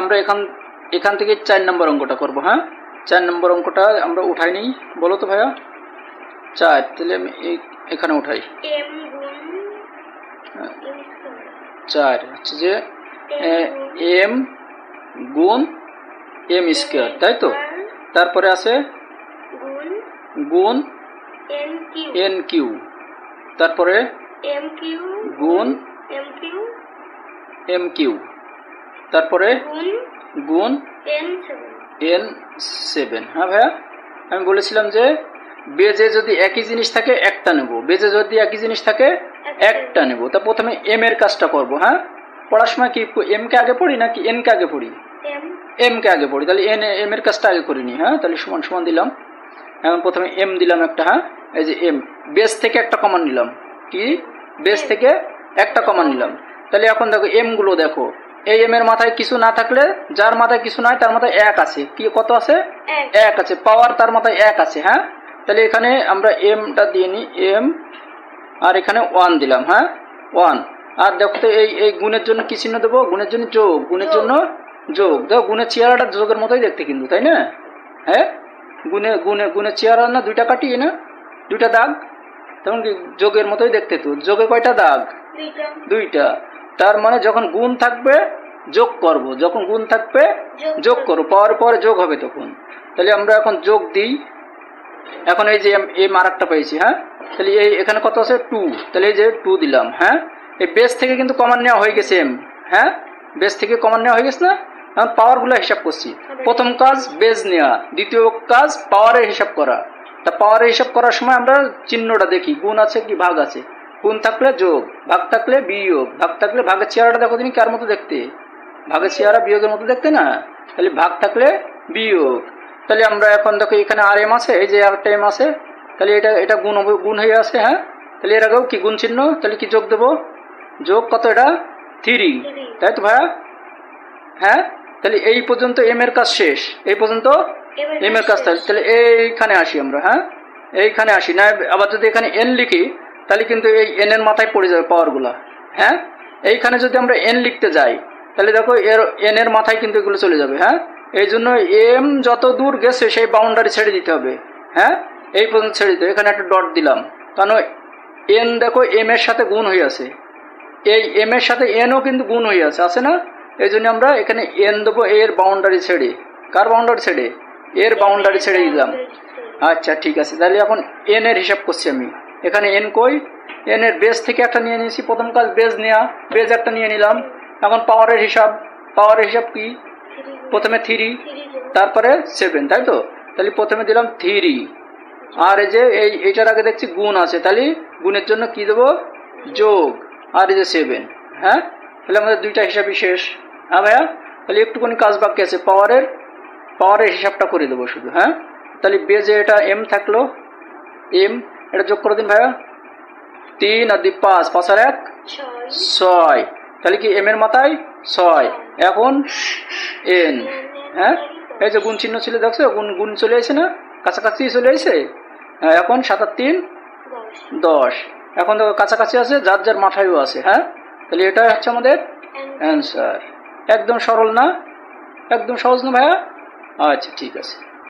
আমরা এখান থেকে 4 নম্বর অঙ্কটা করব। হ্যাঁ, 4 নম্বর অঙ্কটা আমরা উঠাই নিই। বলো তো ভাইয়া 4, তাহলে আমি এখানে উঠাই। m গুণ 4 হচ্ছে যে m গুণ m স্কয়ার, তাই তো। তারপরে আছে গুণ n কিউ, তারপরে m কিউ গুণ m কিউ, তারপরে গুণ n7। হ্যাঁ ভাইয়া, আমি বলেছিলাম যে বেজে যদি একই জিনিস থাকে একটা নেব, বেজে যদি একই জিনিস থাকে একটা নেব। তা প্রথমে m এর কাজটা করব। হ্যাঁ, পড়ার সময় কি m কে আগে পড়ি নাকি n কে আগে পড়ি? m কে আগে পড়ি। তাহলে m এর কাজটা আগে করে নিই। হ্যাঁ, তাহলে সমান সমান দিলাম। এখন প্রথমে m দিলাম একটা। হ্যাঁ, এই যে m, বেস থেকে একটা কমন নিলাম। কি বেস থেকে একটা কমন নিলাম। তাহলে এখন দেখো m গুলো দেখো, এই m এর মাথায় কিছু না থাকলে, যার মাথায় কিছু নাই তার মাথায় 1 আছে। কি কত আছে? 1 আছে। পাওয়ার তার মাথায় 1 আছে। হ্যাঁ, তাহলে এখানে আমরা mটা দিয়ে নিই m, আর এখানে 1 দিলাম। হ্যাঁ 1। আর দেখো তো এই গুণের জন্য কি চিহ্ন দেবো? গুণের জন্য যোগ, গুণের জন্য যোগ। দেখো গুণের চেহারাটা যোগের মতোই দেখতে কিন্তু, তাই না? হ্যাঁ, গুণের চেহারা না, দুইটা কাটি না, দুইটা দাগ, তেমন কি যোগের মতোই দেখতে। তো যোগে কয়টা দাগ? দুইটা। তার মানে যখন গুণ থাকবে যোগ করব, যখন গুণ থাকবে যোগ করব, পাওয়ার পরে যোগ হবে তখন। তাহলে আমরা এখন যোগ দিই। এখন এই যে m আরেকটা পেয়েছি। হ্যাঁ, তাহলে এখানে কত আছে? 2। তাহলে এই যে 2 দিলাম। হ্যাঁ, এই বেস থেকে কিন্তু কমন নেওয়া হয়ে গেছে m। হ্যাঁ, বেস থেকে কমন নেওয়া হয়ে গেছে না? এখন পাওয়ারগুলো হিসাব করছি। প্রথম কাজ বেস নেওয়া, দ্বিতীয় কাজ পাওয়ারের হিসাব করা। তা পাওয়ারের হিসাব করার সময় আমরা চিহ্নটা দেখি, গুণ আছে কি ভাগ আছে। গুণ থাকলে যোগ, ভাগ থাকলে বিয়োগ। ভাগ থাকলে ভাগের চেহারাটা দেখো তুমি কার মতো দেখতে? ভাগের চেহারা বিয়োগের মতো দেখতে না? তাহলে ভাগ থাকলে বিয়োগ। তাহলে আমরা এখন দেখো এখানে আর m আছে, এই যে আরেকটা m আছে, তাহলে এটা গুণ হয়ে আছে। হ্যাঁ, তাহলে এর আগেও কি গুণ চিহ্ন, তাহলে কি যোগ দেবো? যোগ কত? এটা 3, তাই তো ভাইয়া? হ্যাঁ, তাহলে এই পর্যন্ত m এর কাজ শেষ, এই পর্যন্ত m এর কাজ। তাহলে এইখানে আসি আমরা। হ্যাঁ, এইখানে আসি না, আবার যদি এখানে n লিখি তাহলে কিন্তু এই n এর মাথায় পড়ে যাবে পাওয়ারগুলা। হ্যাঁ, এইখানে যদি আমরা n লিখতে যাই তাহলে দেখো n এর মাথায় কিন্তু এগুলো চলে যাবে। হ্যাঁ, এই জন্য m যত দূর গেছে সেই বাউন্ডারি ছেড়ে দিতে হবে। হ্যাঁ, এই পর্যন্ত ছেড়ে দিতে হবে। এখানে একটা ডট দিলাম, কারণ n দেখো m এর সাথে গুণ হয়ে আছে, এই m এর সাথে n ও কিন্তু গুণ হয়ে আছে না? এই জন্য আমরা এখানে n দেবো এর বাউন্ডারি ছেড়ে। কার বাউন্ডারি ছেড়ে? এর বাউন্ডারি ছেড়ে দিলাম। আচ্ছা ঠিক আছে, তাহলে এখন n এর হিসাব করছি আমি। এখানে n কই? n এর বেস থেকে একটা নিয়ে নিয়েছি। প্রথম কাজ বেস নেওয়া, বেস একটা নিয়ে নিলাম। এখন পাওয়ারের হিসাব, পাওয়ারের হিসাব কি? প্রথমে 3, তারপরে 7, তাই তো? তাহলে প্রথমে দিলাম 3, আর এই যে এইটার আগে দেখছি গুণ আছে, তাহলে গুণের জন্য কি দেবো? যোগ, আর এই যে 7। হ্যাঁ, তাহলে আমাদের দুইটা হিসাবই শেষ। হ্যাঁ ভাইয়া, তাহলে একটুখানি কাজ বাকি আছে, পাওয়ারের হিসাবটা করে দেবো শুধু। হ্যাঁ, তাহলে বেজে এটা m থাকলো, m, এটা যোগ করে দিন ভাইয়া। 3 আর 2 5, 5 আর 1 6। তাহলে কি m এর মাথায় 6, এখন n। হ্যাঁ, এই যে গুণ চিহ্ন ছিল দেখছো, গুণ চলে আসে না, কাছাকাছি চলে আসে। হ্যাঁ, এখন 7 আর 3 10। এখন দেখো কাছাকাছি আছে, যার যার মাথায়ও আছে। হ্যাঁ, তাহলে এটা হচ্ছে আমাদের অ্যান্সার। একদম সরল না? একদম সহজ না ভাইয়া? আচ্ছা ঠিক আছে।